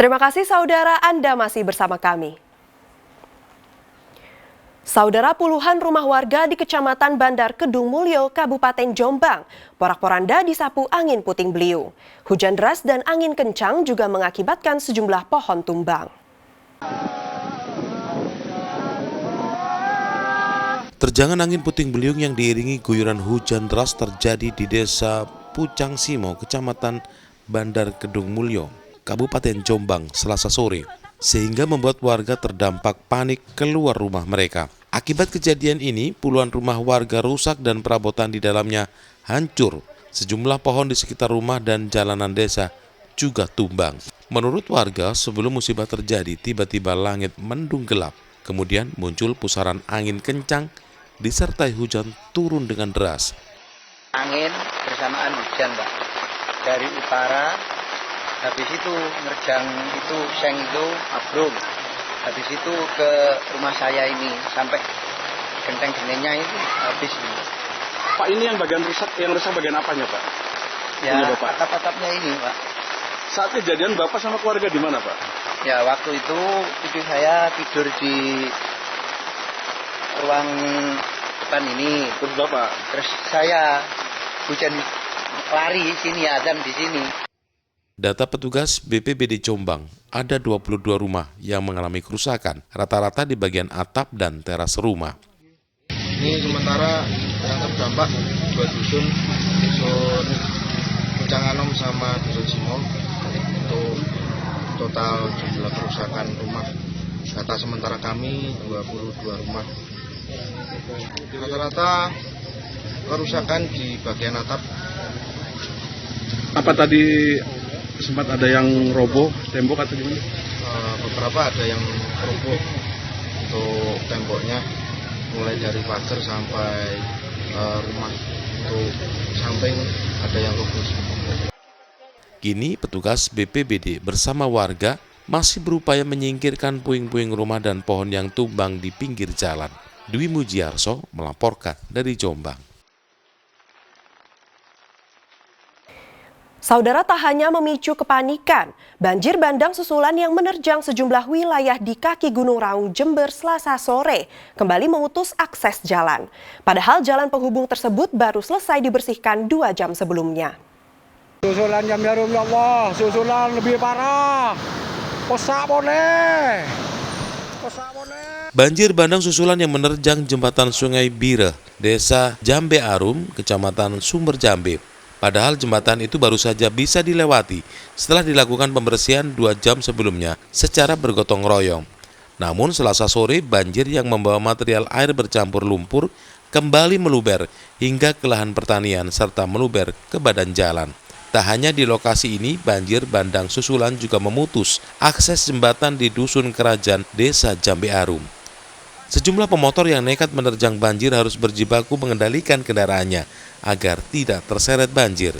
Terima kasih saudara, Anda masih bersama kami. Saudara, puluhan rumah warga di Kecamatan Bandar Kedung Mulyo, Kabupaten Jombang, porak-poranda disapu angin puting beliung. Hujan deras dan angin kencang juga mengakibatkan sejumlah pohon tumbang. Terjangan angin puting beliung yang diiringi guyuran hujan deras terjadi di Desa Pucang Simo, Kecamatan Bandar Kedung Mulyo, Kabupaten Jombang, Selasa sore, sehingga membuat warga terdampak panik keluar rumah mereka. Akibat kejadian ini, puluhan rumah warga rusak dan perabotan di dalamnya hancur. Sejumlah pohon di sekitar rumah dan jalanan desa juga tumbang. Menurut warga, sebelum musibah terjadi, tiba-tiba langit mendung gelap. Kemudian muncul pusaran angin kencang disertai hujan turun dengan deras. Angin bersamaan hujan, Pak. Dari utara, habis itu nerjang itu seng itu abrung. Habis itu ke rumah saya ini sampai genteng-gentengnya itu habis ini. Pak, ini yang rusak bagian apanya, Pak? Ya, atap-atapnya ini, Pak. Saat kejadian Bapak sama keluarga di mana, Pak? Ya, waktu itu cucu saya tidur di ruang depan ini. Terus Bapak? Terus saya hujan lari sini, azan di sini. Data petugas BPBD Jombang, ada 22 rumah yang mengalami kerusakan, rata-rata di bagian atap dan teras rumah. Ini sementara yang terdampak dua dusun Pucang Anom sama dusun Simo. Untuk total jumlah kerusakan rumah, data sementara kami 22 rumah. Rata-rata kerusakan di bagian atap. Apa tadi sempat ada yang roboh tembok atau gimana? Beberapa ada yang roboh untuk temboknya, mulai dari pagar sampai rumah. Untuk samping ada yang roboh. Kini petugas BPBD bersama warga masih berupaya menyingkirkan puing-puing rumah dan pohon yang tumbang di pinggir jalan. Dwi Mujiarso melaporkan dari Jombang. Saudara, tak hanya memicu kepanikan, banjir bandang susulan yang menerjang sejumlah wilayah di kaki Gunung Raung, Jember, Selasa sore kembali memutus akses jalan. Padahal jalan penghubung tersebut baru selesai dibersihkan 2 jam sebelumnya. Susulan jam jarum, ya Allah, susulan lebih parah. Kosak boleh. Banjir bandang susulan yang menerjang jembatan Sungai Bire, Desa Jambe Arum, Kecamatan Sumber Jambe. Padahal jembatan itu baru saja bisa dilewati setelah dilakukan pembersihan 2 jam sebelumnya secara bergotong royong. Namun Selasa sore banjir yang membawa material air bercampur lumpur kembali meluber hingga ke lahan pertanian serta meluber ke badan jalan. Tak hanya di lokasi ini, banjir bandang susulan juga memutus akses jembatan di Dusun Kerajaan, Desa Jambe Arum. Sejumlah pemotor yang nekat menerjang banjir harus berjibaku mengendalikan kendaraannya agar tidak terseret banjir.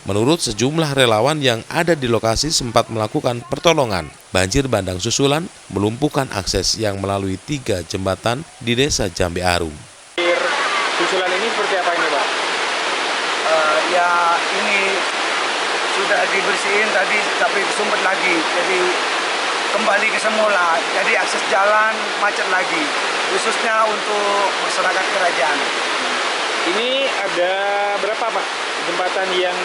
Menurut sejumlah relawan yang ada di lokasi sempat melakukan pertolongan, banjir bandang susulan melumpuhkan akses yang melalui 3 jembatan di Desa Jambe Arum. Susulan ini seperti apa ini, Pak? Ya ini sudah dibersihin tadi tapi sumber lagi, jadi kembali ke semula, jadi akses jalan macet lagi, khususnya untuk masyarakat kerajaan. Ini ada berapa, Pak, jembatan yang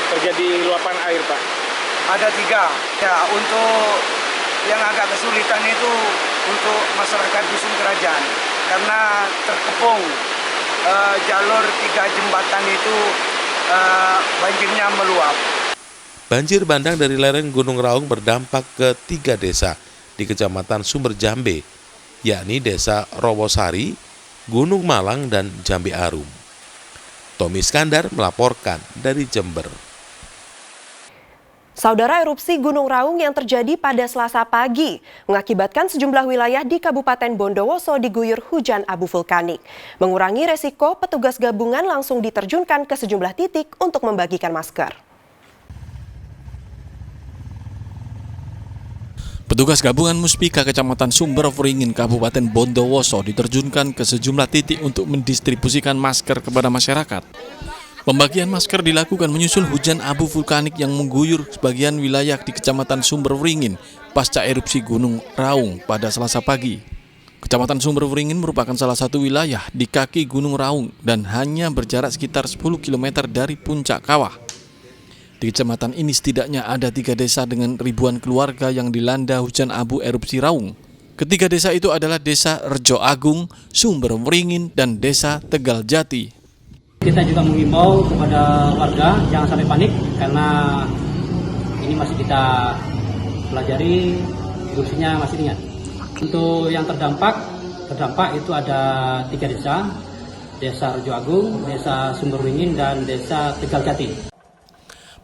terjadi luapan air, Pak? Ada 3. Ya, untuk yang agak kesulitan itu untuk masyarakat dusun kerajaan, karena terkepung jalur 3 jembatan itu banjirnya meluap. Banjir bandang dari lereng Gunung Raung berdampak ke 3 desa di Kecamatan Sumber Jambe, yakni Desa Rowosari, Gunung Malang, dan Jambe Arum. Tommy Skandar melaporkan dari Jember. Saudara, erupsi Gunung Raung yang terjadi pada Selasa pagi mengakibatkan sejumlah wilayah di Kabupaten Bondowoso diguyur hujan abu vulkanik. Mengurangi resiko, petugas gabungan langsung diterjunkan ke sejumlah titik untuk membagikan masker. Petugas gabungan Muspika Kecamatan Sumber Furingin Kabupaten Bondowoso diterjunkan ke sejumlah titik untuk mendistribusikan masker kepada masyarakat. Pembagian masker dilakukan menyusul hujan abu vulkanik yang mengguyur sebagian wilayah di Kecamatan Sumberwringin pasca erupsi Gunung Raung pada Selasa pagi. Kecamatan Sumberwringin merupakan salah satu wilayah di kaki Gunung Raung dan hanya berjarak sekitar 10 km dari puncak kawah. Di kecamatan ini setidaknya ada 3 desa dengan ribuan keluarga yang dilanda hujan abu erupsi Raung. Ketiga desa itu adalah Desa Rejo Agung, Sumberwringin, dan Desa Tegal Jati. Kita juga mengimbau kepada warga jangan sampai panik karena ini masih kita pelajari, erupsinya masih ringan. Untuk yang terdampak itu ada 3 desa, Desa Rejo Agung, Desa Sumberwringin, dan Desa Tegal Jati.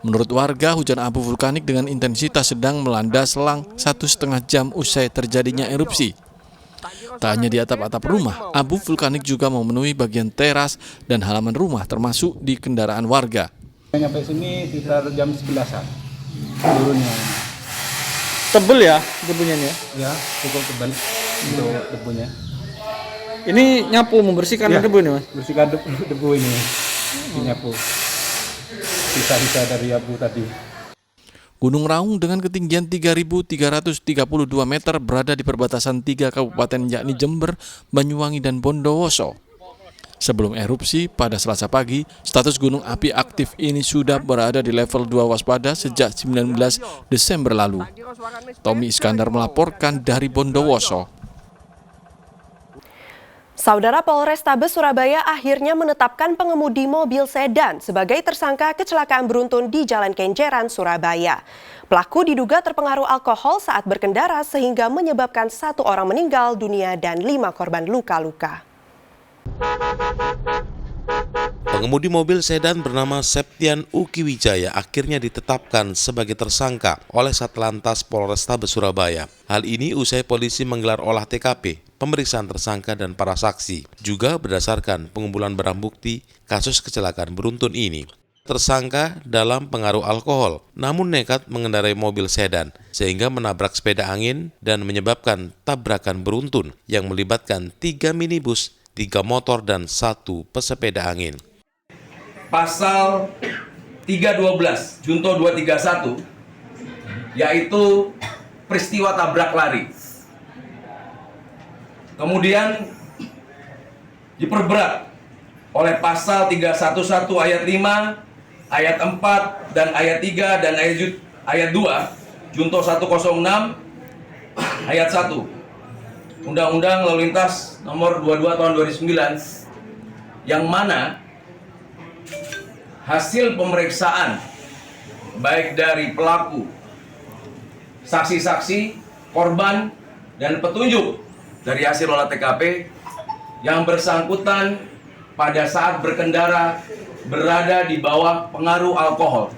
Menurut warga, hujan abu vulkanik dengan intensitas sedang melanda selang 1,5 jam usai terjadinya erupsi. Tak hanya di atap-atap rumah, abu vulkanik juga memenuhi bagian teras dan halaman rumah termasuk di kendaraan warga. Sampai sini sekitar jam 11-an turunnya. Tebel ya debunya nih ya? Ya, cukup tebal untuk debunya. Ini nyapu membersihkan Ya, debu nih Mas? bersihkan debu ini, nyapu. Sisa-sisa dari abu tadi. Gunung Raung dengan ketinggian 3.332 meter berada di perbatasan 3 kabupaten yakni Jember, Banyuwangi, dan Bondowoso. Sebelum erupsi pada Selasa pagi, status gunung api aktif ini sudah berada di level 2 waspada sejak 19 Desember lalu. Tommy Iskandar melaporkan dari Bondowoso. Saudara, Polrestabes Surabaya akhirnya menetapkan pengemudi mobil sedan sebagai tersangka kecelakaan beruntun di Jalan Kenjeran, Surabaya. Pelaku diduga terpengaruh alkohol saat berkendara sehingga menyebabkan 1 orang meninggal dunia dan 5 korban luka-luka. Pengemudi mobil sedan bernama Septian Ukiwijaya akhirnya ditetapkan sebagai tersangka oleh Satlantas Polrestabes Surabaya. Hal ini usai polisi menggelar olah TKP, pemeriksaan tersangka dan para saksi, juga berdasarkan pengumpulan barang bukti kasus kecelakaan beruntun ini. Tersangka dalam pengaruh alkohol, namun nekat mengendarai mobil sedan sehingga menabrak sepeda angin dan menyebabkan tabrakan beruntun yang melibatkan 3 minibus, 3 motor, dan 1 pesepeda angin. Pasal 312 Junto 231 yaitu peristiwa tabrak lari. Kemudian diperberat oleh pasal 311 ayat 5, ayat 4 dan ayat 3 dan ayat 2 Junto 106 ayat 1 Undang-Undang Lalu Lintas nomor 22 tahun 2009, yang mana hasil pemeriksaan baik dari pelaku, saksi-saksi, korban, dan petunjuk dari hasil olah TKP yang bersangkutan pada saat berkendara berada di bawah pengaruh alkohol.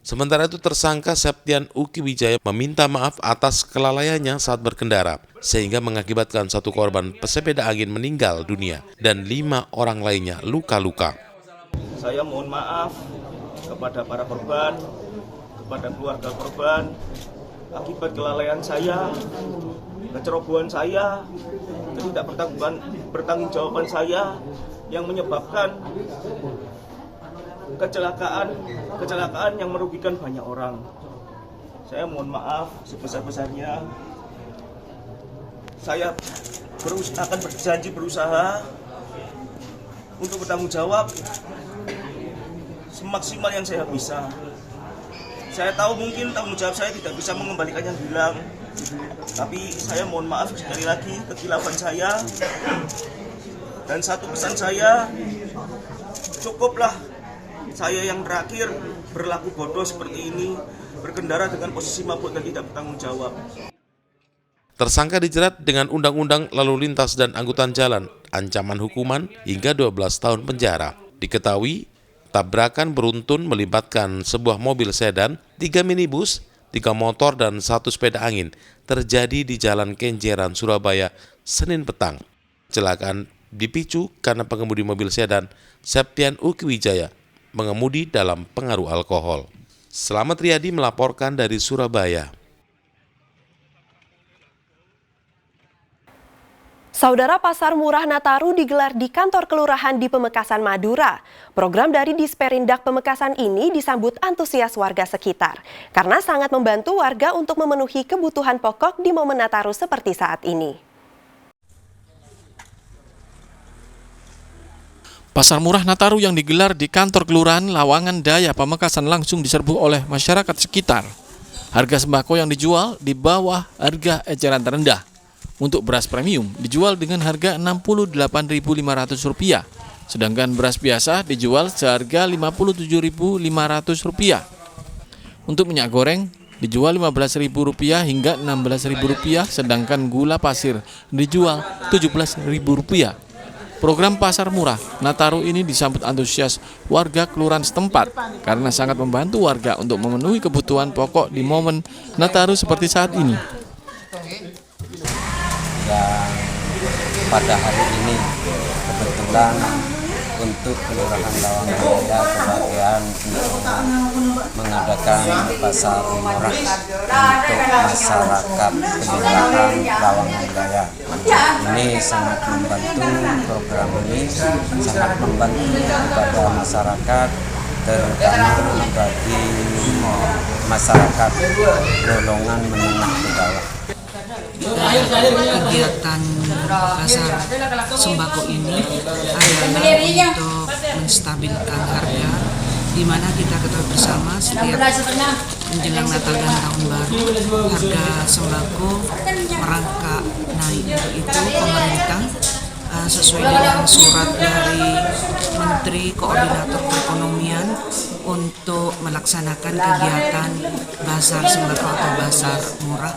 Sementara itu tersangka Septian Ukiwijaya meminta maaf atas kelalaiannya saat berkendara sehingga mengakibatkan 1 korban pesepeda angin meninggal dunia dan 5 orang lainnya luka-luka. Saya mohon maaf kepada para korban, kepada keluarga korban, akibat kelalaian saya, kecerobohan saya, ketidakbertanggungjawaban saya yang menyebabkan kecelakaan yang merugikan banyak orang. Saya mohon maaf sebesar-besarnya. Saya akan berjanji berusaha untuk bertanggung jawab semaksimal yang saya bisa. Saya tahu mungkin tanggung jawab saya tidak bisa mengembalikan yang hilang, tapi saya mohon maaf sekali lagi kekhilafan saya. Dan satu pesan saya, cukuplah saya yang terakhir berlaku bodoh seperti ini, berkendara dengan posisi mabuk dan tidak bertanggung jawab. Tersangka dijerat dengan Undang-Undang Lalu Lintas dan Angkutan Jalan, ancaman hukuman hingga 12 tahun penjara. Diketahui, tabrakan beruntun melibatkan sebuah mobil sedan, 3 minibus, 3 motor, dan 1 sepeda angin terjadi di Jalan Kenjeran, Surabaya, Senin petang. Kecelakaan dipicu karena pengemudi mobil sedan, Septian Ukiwijaya, mengemudi dalam pengaruh alkohol. Slamet Riyadi melaporkan dari Surabaya. Saudara, pasar murah Nataru digelar di kantor kelurahan di Pamekasan, Madura. Program dari Disperindak Pamekasan ini disambut antusias warga sekitar karena sangat membantu warga untuk memenuhi kebutuhan pokok di momen Nataru seperti saat ini. Pasar murah Nataru yang digelar di kantor kelurahan Lawangan Daya, Pamekasan langsung diserbu oleh masyarakat sekitar. Harga sembako yang dijual di bawah harga eceran terendah. Untuk beras premium dijual dengan harga Rp68.500, sedangkan beras biasa dijual seharga Rp57.500. Untuk minyak goreng dijual Rp15.000 hingga Rp16.000, sedangkan gula pasir dijual Rp17.000. Program pasar murah Nataru ini disambut antusias warga kelurahan setempat karena sangat membantu warga untuk memenuhi kebutuhan pokok di momen Nataru seperti saat ini. Yang pada hari ini kebetulan untuk Kelurahan Lawangan Daya kebagian mengadakan pasar murah untuk masyarakat Kelurahan Lawangan Daya. Ini sangat membantu, program ini sangat membantu kepada masyarakat, terutama bagi masyarakat golongan menengah ke bawah. Kegiatan pasar sembako ini adalah untuk menstabilkan harga, di mana kita ketahui bersama setiap menjelang Natal dan Tahun Baru harga sembako merangkak naik. Untuk itu pemerintah sesuai dengan surat dari Menteri Koordinator Perekonomian untuk melaksanakan kegiatan bazar sembako atau bazar murah.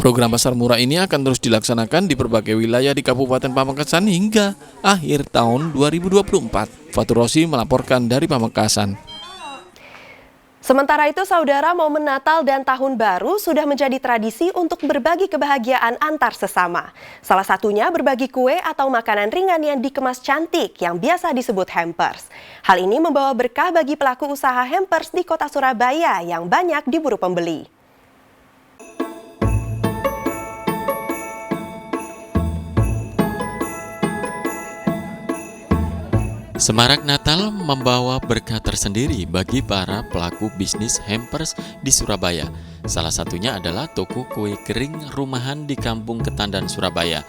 Program pasar murah ini akan terus dilaksanakan di berbagai wilayah di Kabupaten Pamekasan hingga akhir tahun 2024. Fatur Rosi melaporkan dari Pamekasan. Sementara itu, saudara, momen Natal dan Tahun Baru sudah menjadi tradisi untuk berbagi kebahagiaan antar sesama. Salah satunya berbagi kue atau makanan ringan yang dikemas cantik yang biasa disebut hampers. Hal ini membawa berkah bagi pelaku usaha hampers di kota Surabaya yang banyak diburu pembeli. Semarak Natal membawa berkah tersendiri bagi para pelaku bisnis hampers di Surabaya. Salah satunya adalah toko kue kering rumahan di Kampung Ketandan, Surabaya.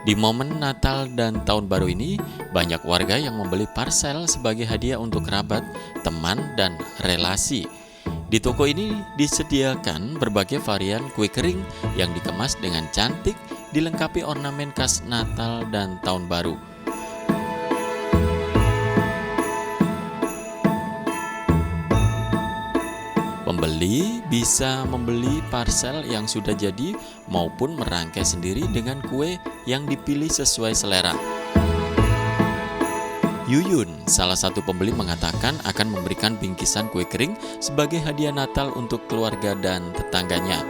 Di momen Natal dan Tahun Baru ini, banyak warga yang membeli parsel sebagai hadiah untuk kerabat, teman, dan relasi. Di toko ini disediakan berbagai varian kue kering yang dikemas dengan cantik, dilengkapi ornamen khas Natal dan Tahun Baru. Pembeli bisa membeli parsel yang sudah jadi maupun merangkai sendiri dengan kue yang dipilih sesuai selera. Yuyun, salah satu pembeli, mengatakan akan memberikan bingkisan kue kering sebagai hadiah Natal untuk keluarga dan tetangganya.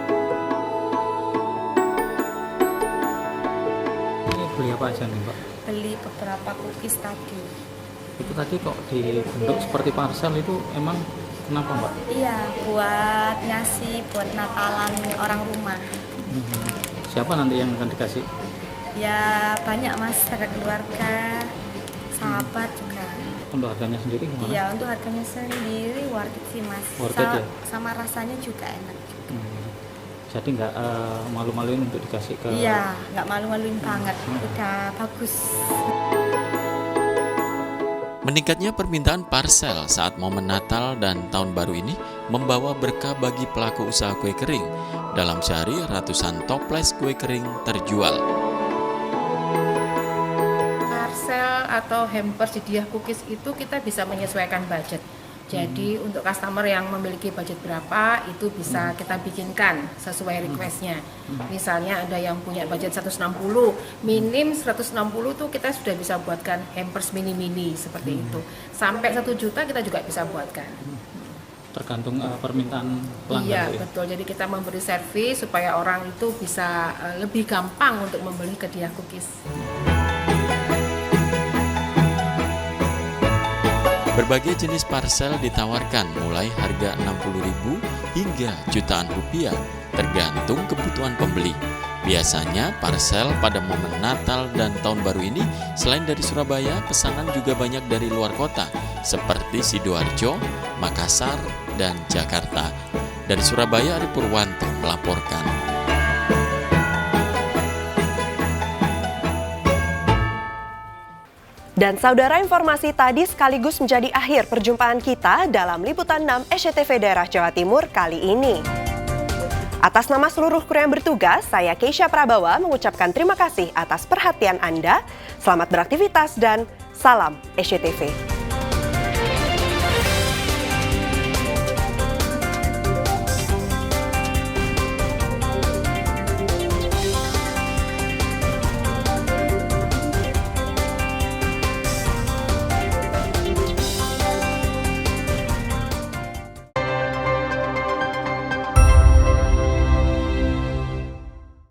Ini beli apa aja nih, Mbak? Beli beberapa cookies tadi. Itu tadi kok dibentuk seperti parcel itu emang kenapa, Mbak? Iya, buat ngasih buat Natalan orang rumah. Siapa nanti yang akan dikasih? Ya banyak mas, ada keluarga, sahabat juga. Untuk harganya sendiri gimana? Iya, untuk harganya sendiri worth it sih mas. Worth it, ya? Sama rasanya juga enak. Jadi nggak malu-maluin untuk dikasih ke... Iya, nggak malu-maluin banget, udah bagus. Meningkatnya permintaan parsel saat momen Natal dan Tahun Baru ini membawa berkah bagi pelaku usaha kue kering. Dalam sehari, ratusan toples kue kering terjual. Parsel atau hampers hadiah cookies itu kita bisa menyesuaikan budget. Jadi untuk customer yang memiliki budget berapa, itu bisa kita bikinkan sesuai requestnya. Misalnya ada yang punya budget 160, minim 160 tuh kita sudah bisa buatkan hampers mini-mini seperti itu. Sampai 1 juta kita juga bisa buatkan. Tergantung permintaan pelanggan. Iya, betul. Jadi kita memberi servis supaya orang itu bisa lebih gampang untuk membeli hadiah cookies. Berbagai jenis parsel ditawarkan mulai harga Rp60.000 hingga jutaan rupiah, tergantung kebutuhan pembeli. Biasanya parsel pada momen Natal dan Tahun Baru ini selain dari Surabaya, pesanan juga banyak dari luar kota seperti Sidoarjo, Makassar, dan Jakarta. Dari Surabaya, Ari Purwanto melaporkan. Dan saudara, informasi tadi sekaligus menjadi akhir perjumpaan kita dalam Liputan 6 SCTV Daerah Jawa Timur kali ini. Atas nama seluruh kru yang bertugas, saya Keisha Prabawa mengucapkan terima kasih atas perhatian Anda. Selamat beraktivitas dan salam SCTV.